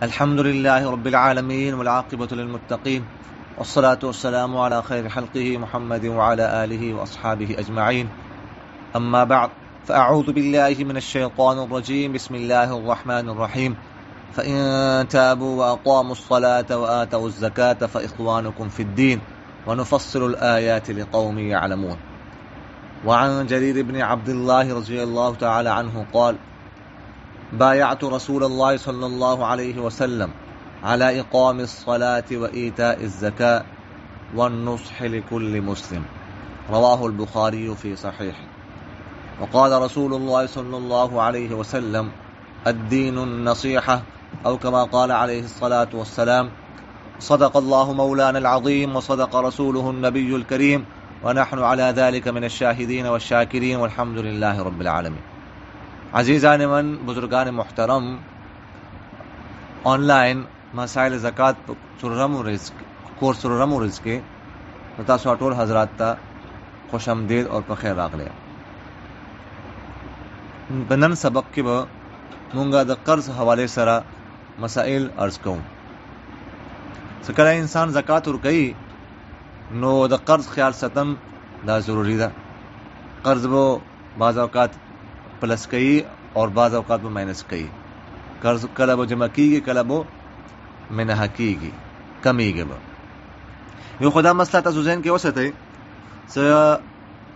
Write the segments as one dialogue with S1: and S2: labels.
S1: الحمد لله رب العالمين والعاقبة للمتقين والصلاة والسلام على خير خلقه محمد وعلى آله وأصحابه أجمعين. أما بعد، فأعوذ بالله من الشيطان الرجيم. بسم الله الرحمن الرحيم. فإن تابوا وأقاموا الصلاة وآتوا الزكاة فإخوانكم في الدين ونفصل الآيات لقوم يعلمون. وعن جرير بن عبد الله رضي الله تعالى عنه قال: بايعت رسول الله صلى الله عليه وسلم على إقام الصلاة وإيتاء الزكاة والنصح لكل مسلم. رواه البخاري في صحيحه. وقال رسول الله صلى الله عليه وسلم: الدين النصيحة، أو كما قال عليه الصلاة والسلام: صدق الله مولانا العظيم وصدق رسوله النبي الكريم ونحن على ذلك من الشاهدين والشاكرين والحمد لله رب العالمين. عزیزان من، بزرگان محترم، آنلاین مسائل زکات کورس څلورم ورځ کې تاسو ټول حضرات ته خوش آمدید او په خیر راغلی. په نن سبق کې به مونږ د قرض حواله سره مسائل عرض کوو. چې کله انسان زکات ورکوي نو د قرض خیال ساتل دا ضروری ده. قرض به بعض اوقات پلس کوي اور بعض اوقات به مائنس کوي. قرض کله به جمع کیږي، کله به منحه کیږي، کمیږي به. یو خدا مسله تاسو ذهن کې وساتئ چې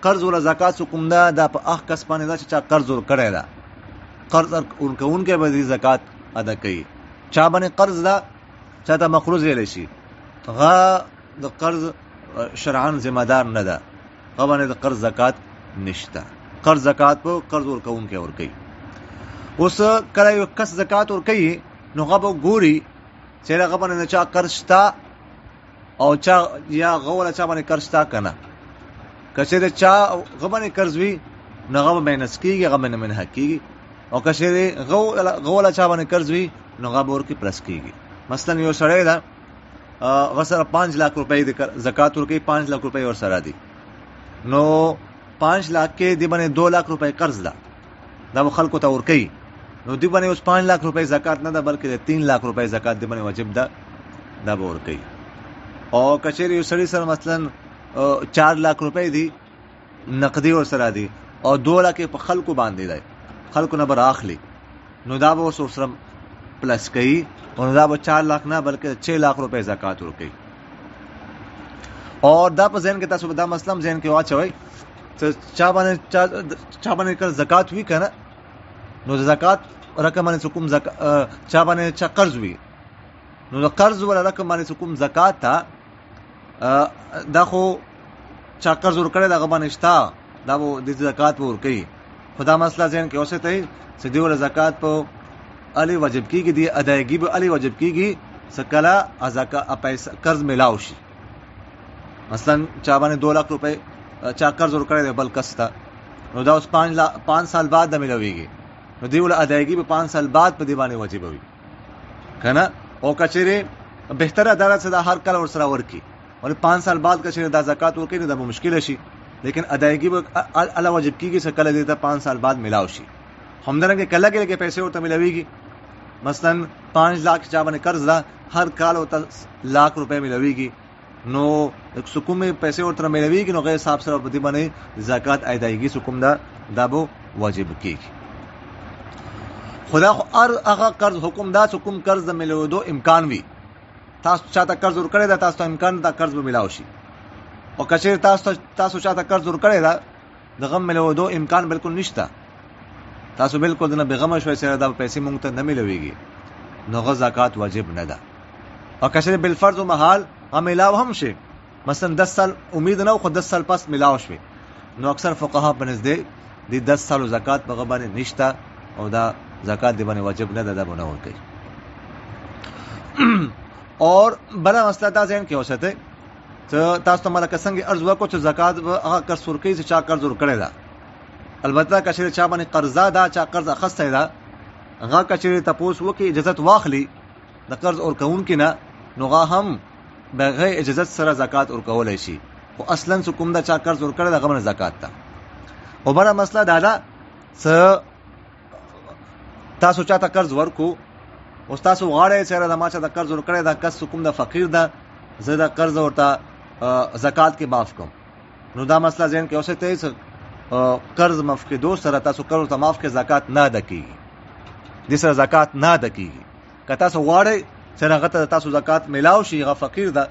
S1: قرض ولا زکات کوم ده، دا په هغه کس باندې ده چې چا قرض ورکړی ده. قرض ورکوونکی به د زکات ادا کوي. چا باندې قرض ده، چا ته مقروض ویلی شي، هغه د قرض شرعاً ذمہ دار نه ده، هغه باندې د قرض زکات نشته. قرض زکات په قرض ورکوونکی ورکوي. اوس کله یو کس زکات ورکوي نو هغه به ګوري چې هغه باندې چا قرض شته او چا یا هغه ولا چا باندې قرض شته که نه. که چېرې چا هغه باندې قرض وي نو هغه به ماینس کېږي، هغه باندې منحه کېږي. او که چېرې هغه ولا چا باندې قرض وي نو هغه به ورکې پلس کېږي. مثلا یو سړی ده، هغه سره 5 लाख روپۍ د زکات ورکوي، 5 लाख روپۍ ورسره دي. نو 5 लाख کې دی باندې 2 लाख روپۍ قرض ده، دا به خلکو ته ورکوي. نو دی باندې اوس 5 लाख روپۍ زکات نه ده، بلکې د 3 लाख روپۍ زکات دی باندې واجب ده، دا به ورکوي. او که چېرې یو سړي سره مثلا 4 लाख روپۍ دي نقدي ورسره دي او 2 लाख په خلکو باندې دی، خلکو نه به راخلي، نو دا به اوس ورسره پلس کوي. او دا به 4 लाख نه بلکې 6 लाख روپۍ زکات ورکوي. اور دا په ذهن کې تاسو دا مسله ذهن کې واچوئ چا باندې کله زکات وي که نه، نو د زکات رقم باندې کوم چا باندې چا قرض وي، نو د قرض ولا رقم باندې کوم زکات ته دا خو چا قرض ورکړی د هغه باندې شته، دا به د زکات به ورکوي. خو دا مسله ذهن کې وساتئ چې دې ولا زکات په الې واجب کېږي، دې ادایګي به الې واجب کېږي چې کله پیسه قرض میلاو شي. مثلا چا باندې 2 लाख روپۍ چا قرض ورکړی دی بل کس ته، نو دا اوس 5 سال بعد د میلاویږي، نو دی ولا ادایګي به 5 سال بعد په دی باندې واجب وي که نه. او که چېرې بهتره دا ده چې دا هر کله ورسره ورکړي، ولې 5 سال بعد که چېرې دا زکات ورکړي نو دا به مشکله شي، لیکن ادایګي به الله واجب کېږي چې کله دې ته 5 سال بعد میلاو شي. همدارنګه کله کې پیسې ورته میلاویږي، مثلا 5 लाख چا باندې قرض ده، هر کال ورته लाख روپۍ میلاویږي، نو کومې پیسې ورته میلاویږي نو هغه حساب سره په دې باندې زکات ادایګي کوم ده دا به واجب کېږي. خدا خو هغه قرض حکم دا چې کوم قرض د میلاودو امکان وي. تاسو چاته قرض ورکړی ده، تاسو ته امکان دا قرض به میلاو شي. او که چېرې تاسو چاته قرض ورکړی ده د غم میلاودو امکان بالکل نشته، تاسو بالکل د نه بېغمه شوئ چې دا پیسې مونږ ته نه میلاویږي، نو هغه زکات واجب نه ده. او که چېرې بالفرض و محال میلاو هم شي، مثلا 10 سال امید نه خو 10 سال پس میلاو شوي، نو اکثر فقها په نزدې د 10 سالو زکات په هغه باندې نشته او دا زکات دی باندې واجب نه ده، دا به نه ورکوي. اور بله مسله دا ذهن کې وساتئ چې تاسو ته مله که څنګه عرض وکړو چې زکات به هغه کس ورکوي چې چا قرض ورکړی ده. البته که چېرې چا باندې قرضه ده، چا قرض اخیستی ده، هغه که چېرې تپوس وکړي اجازت واخلي د قرض ورکوونکي نه، نو هغه هم بغیر اجازت سره زکات ورکولی شي. خو اصلا چې کوم دا چا قرض ورکړی ده هغه باندې زکات ده. او بله مسله دا ده چې تاسو چاته قرض ورکو اوس تاسو غواړئ چې د ما چا د قرض ورکړی دا کس کوم د فقیر ده زه د قرض ورته زکات کې معاف کوم. نو دا مسله ذهن کې اوسئ چې قرض مفقدو سره تاسو قرض ته معاف کې زکات نه ادا کیږي، دې سره زکات نه ادا کیږي. که تاسو غواړئ چې هغه ته تاسو زکات میلاو شي، هغه فقیر ده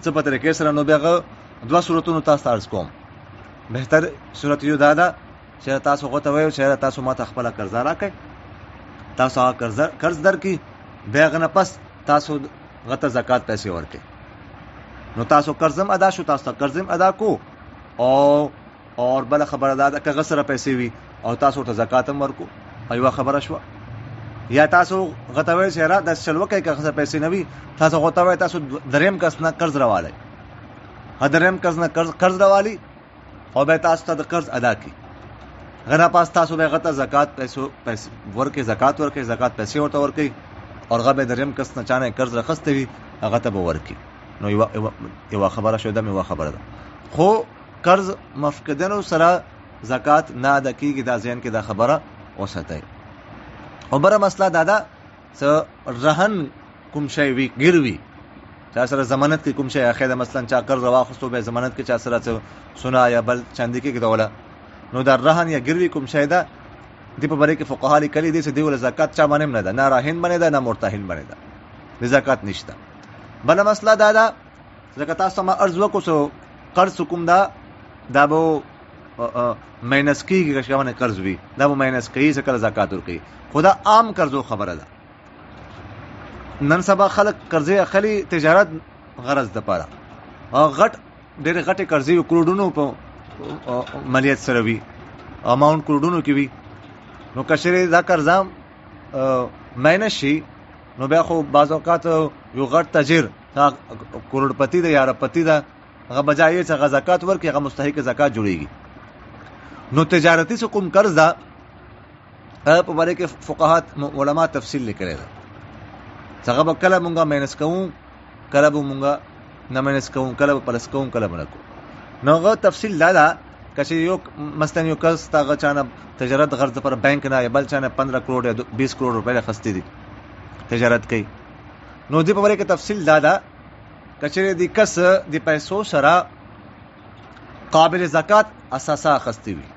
S1: څه په طریقې سره، نو بیا هغه دوه صورتونو تاسو ته عرض کوم. بهتر صورت یو دا ده چې تاسو هغه ته وایو چې تاسو ما ته خپله قرضه راکړئ، تاسو هغه قرض درکړي، بیا هغه نه پس تاسو هغه ته زکات پیسې ورکړئ. نو تاسو قرض هم ادا شو، تاسو ته قرض هم ادا کو، او بله خبره دا ده که هغه سره پیسې وي او تاسو ورته زکات هم ورکو، یوه خبره شوه. یا تاسو هغه ته وایئ چې یاره داسې چل وکړئ که هغه سره پیسې نه وي، تاسو هغه ته وایئ تاسو دریم کس نه قرض راوالی، دریم کس نه قرض راوالی او بیا تاسو ته د قرض ادا کړي. هغه نه پاس تاسو بیا هغه ته زکات پیسې ورکړئ، زکات ورکړئ، زکات پیسې ورته ورکړئ، او هغه بیا دریم کس نه چا نه قرض راخستی وي هغه ته به ورکړي. نو یوه خبره شوه، دا یوه خبره ده. خو قرض مفقدینو سره زکات نه ادا کیږي، دا ذهن کې دا خبره وساتئ. او بله مسله دا ده چې رهن کوم شی وي، ګروي چا سره ضمانت کې کوم شی اخی ده، مثلا چا قرض واخیستو بیا ضمانت کې چا سره سونا یا بل چاندي کې ګدوله، نو دا رهن یا ګروي کوم شی ده، دې په باره کې فقها لیکلي دي چې دې ول زکات چا باندې نه ده، نه راهن باندې ده نه مرتهن باندې ده، د زکات نشته. بله مسله دا ده ځکه تاسو ما عرض وکړو چې قرض کوم ده دا به ماینس کېږي، که شی باندې قرض وي دا به ماینس کوي چې کله زکات ورکوي. خو دا عام قرضو خبره ده. نن سبا خلک قرضې اخلي تجارت غرض دپاره، ډېرې غټې قرضې وي، کروڑونو په مالیت سره وي، اماونټ کروڑونو کې وي. نو که چېرې دا قرضه ماینس شي نو بیا خو بعض اوقات یو غټ تاجر کروڑپتی ده یا اربپتی ده، هغه بجای چې هغه زکات ورکړي هغه مستحق زکات جوړیږي. نو تجارتي څه کوم قرض ده په باره کې فقهات علما تفصیل لیکلی ده، هغه به کله مونږه ماینس کوو، کله به مونږه نه ماینس کوو، کله به پلس کوو، کله به نه کوو. نو هغه تفصیل دا ده که چې یو مثلا یو کس ته هغه چا نه تجارت غرض لپاره بینک نه یا بل چا نه 15 کروڑ یا 20 کروڑ روپۍ اخیستې دي تجارت کوي، نو دې په باره کې تفصیل دا ده که چېرې د کس د پیسو سره قابل زکات اساسه اخیستې وي،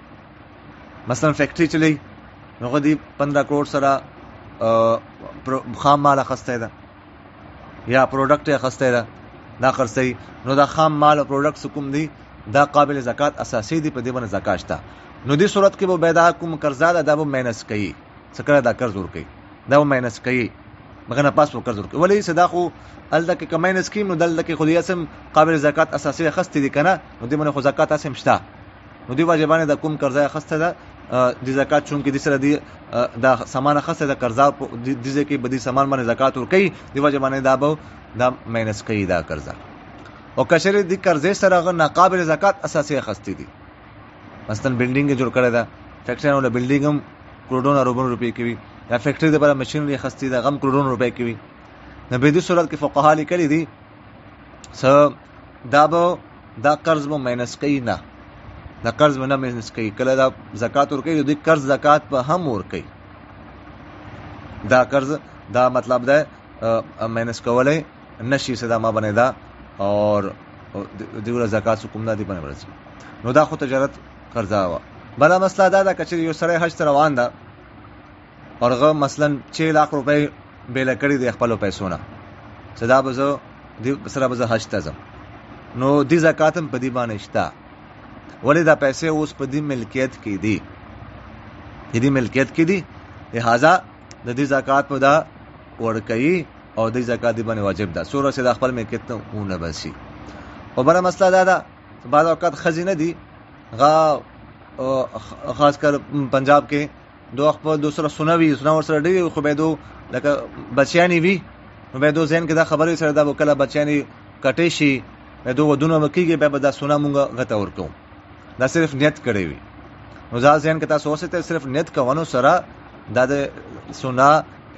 S1: مثلا فیکټري چلی نو هغه د 15 کروڑ سره خام مال اخیستی ده یا پروډکټ یې اخیستی ده دا خرڅوي، نو دا خام مال او پروډکټ کوم دي دا قابل زکات اساسي دي، په دې باندې زکات شته. نو دې صورت کې به بیا دا کوم قرضه ده دا به ماینس کوي، څه کله دا قرض ورکوي دا به ماینس کوي، مګر نه پاس به قرض ورکوي. ولې چې دا خو هلته کې که ماینس کړي نو دلته کې خو دې اسم قابل زکات اساسي اخیستې دي که نه، نو دې باندې خو زکات اسم شته. نو دې وجه باندې د کوم قرضه اخیسته ده د زکات چونکې دې سره دا سامان اخیستی ده قرضه دې ځای کې به دې سامان باندې زکات ورکوي، دې وجه باندې دا به دا ماینس کوي دا قرضه. او که چېرې دې قرضې سره هغه ناقابل زکات اساسي اخیستې دي، مثلا بلډینګ یې جوړ کړی ده، فیکټري نه بلډینګ هم کروڑونو اربونو روپۍ کې وي، یا فیکټري دپاره مشینري اخیستې ده هغه هم کروڑونو روپۍ کې وي. نو په دې صورت کې فقها لیکلي دي څه دا قرض به ماینس کوي نه، دا قرض به نه ماینس کوي، کله دا زکات ورکوي دوی قرض زکات به هم ورکوي. دا قرض دا مطلب ده ماینس کولی نشي چې دا ما باندې ده اور دیوله زکات کوم نه دی باندې ورسي. نو دا خو تجارت قرضه وه. بله مسله دا ده که چېرې یو سړی حج ته روان ده او هغه مثلا 6 لاک روپۍ بیله کړي د خپلو پیسو نه چې دا به زه دې سره به زه حج ته ځم، نو دې زکات هم په دې باندې شته. ولې دا پیسې اوس په دې ملکیت کې دي، دې ملکیت کې دي، لہذا د دې زکات په دا ورکوي او دې زکات دې باندې واجب ده څومره چې د خپل ملکیت نه ونه بسي. او بله مسله دا ده بعض اوقات ښځې نه دي هغه خاص کر پنجاب کې دو وخت په دو سره سونه وي، سونه ورسره ډېرې وي، خو بیا دو لکه بچیانې وي، نو بیا دو ذهن کې دا خبرې سره دا به کله بچیانې کټې شي بیا دو ودونه به کېږي بیا به دا سونه مونږ هغه ته ورکوو، دا صرف نیت کړی وي. نو دا ذهن کې تاسو وساتئ صرف نیت کوونو سره دا د سونه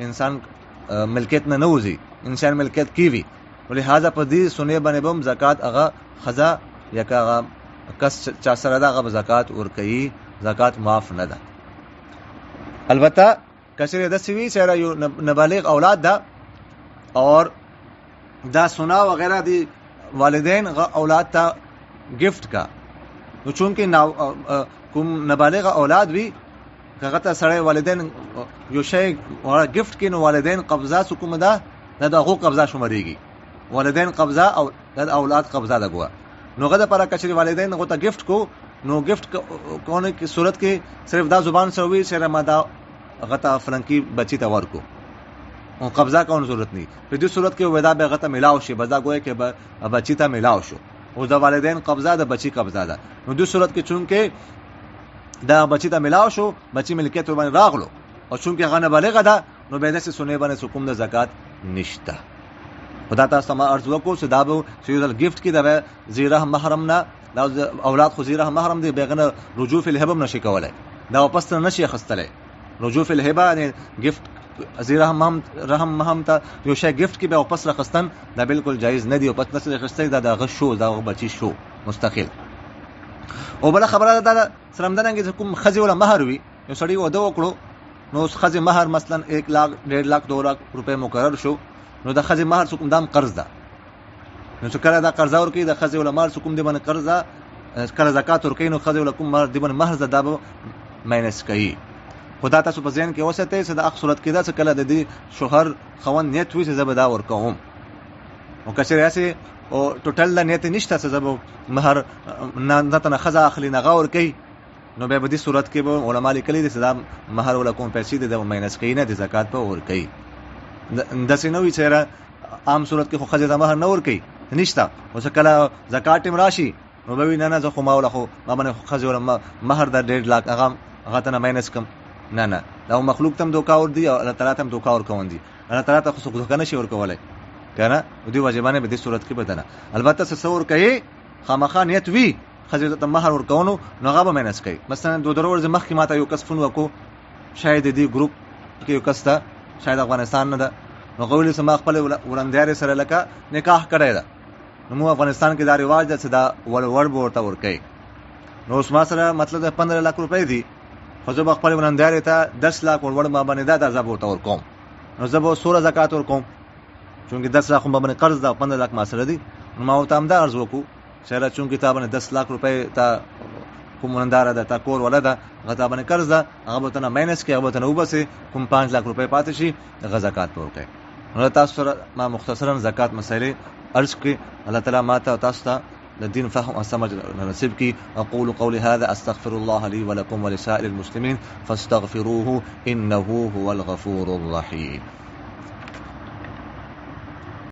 S1: انسان ملکیت نه وځي، انسان ملکیت کې وي، ولهذا په دې سونې باندې به هم زکات هغه ښځه یا که هغه کس چا سره ده هغه به زکات ورکوي، زکات معاف نه ده. البته کچری د سوي سره یو نابالغ اولاد ده اور دا سنا وغیرہ دی والدین اولاد ته گفت کا نو چونکه کوم نابالغ اولاد وی هغه ته سره والدین یو شی ور گفت کینو والدین قبضه کوم ده د هغه قبضه شماريږي والدین قبضه او د اولاد قبضه ده ګوا نو غدا پر کچری والدین غو ته گفت کو نو گفت کوونه کی صورت کې صرف دا زبان سره وی سره ما دا غتا فلنکی بچی ته ورکو او قبضه کوون ضرورت نه په دې صورت کې ودا به غته ملاو شي بدا ګوي کې بچی ته ملاو شو او د والدین قبضه د بچی قبضه ده نو دې صورت کې چونکه دا بچی ته ملاو شو بچی ملکیت باندې راغلو او چونکه غنه بالغه ده نو به دې سونه باندې حکم د زکات نشته خدا تاسو ما ارزو کو سدابو سیدل گفت کې د زیره محرم نه دا اولاد خو زیره محرم دي بیغنه رجوع فی الهبه نشي کولای دا واپس نشي خستلای رجوع فی الهبه یعنی گفت زیره رحم مهم ته یو شی گفت کې به واپس راخستن دا بالکل جایز نه دی او پس نسل خسته دا غشو دا بچی شو مستقل او بل خبره ده سرمدنګ کوم خزي ولا مہر وي یو سړی و دوه کړو نو خزي مہر مثلا 1 लाख 1.5 लाख 2 लाख روپے مقرر شو نو د خزي مہر کوم دام قرض ده نو چې کله دا قرض ورکړي د خزي ولا مال کوم دی باندې قرض کله زکات ورکړي نو خزي ولا کوم مال دی باندې مہر ده به ماینس کوي خدا تاسو په ذهن کې اوسته چې د اخ صورت کې دا څه کله د دې شوهر خوند نیت وي چې زبدا ورکوم او کچره اسه او ټوټل نیت نشته چې زب مہر نه تنه خزا اخلي نه غور کوي نو به دې صورت کې به علما لیکلي دي چې مہر ولا کوم پیسې د ماینس کوي نه د زکات په ور کوي د سينوي چیرې عام صورت کې خو خزه د مہر نه ور کوي نشته او کله زکات تم راشي نو به نه زه خو ما ولا خو ما باندې خزه ولا مہر د 1.5 लाख هغه ته ماینس کم نه دا مخلوق تم دوکا ور دی او الله تعالی تم دوکا ور کوون دي الله تعالی ته خو دوکا نشي ور کولای کنه دوی واجبانه به دې صورت کې بدنه البته تصور کوي خامخا نیت وی خزه ته مہر ور کوونو نو غو مینس کوي مثلا دو درور مخ کې ماته یو کس فون وکړو شاید دې گروپ کې یو کس ته شاید افغانستان نه ده نو غوړي سم خپل ورندار سره لکه نکاح کړی ده نو افغانستان کې دا رواج ده چې دا ور ورته ور کوي نو اوس ما سره مطلب 15 लाख روپے دي خو زه خپل ورندار ته 10 लाख ور ما باندې دا زب ورته ور کوم نو زب 16 زکات ور کوم چونکه 10 लाख باندې قرض ده 15 लाख ما سره دي نو ما ته هم دا ارزو کو شهره چونکه تا باندې 10 लाख روپے تا کوم ورندار ده تا کور ولدا غتا باندې قرض ده هغه ته ماینس کې هغه ته وبسه کوم 5 लाख روپے پاتې شي زکات ورکړي نو تاسو سره ما مختصرا زکات مسائل ارز کې الله تعالی ماته تاسو ته الدين فهم وسمج نصيب کی اقول قولي هذا استغفر الله لي ولكم ولسائر المسلمين فاستغفروه انه هو الغفور الرحيم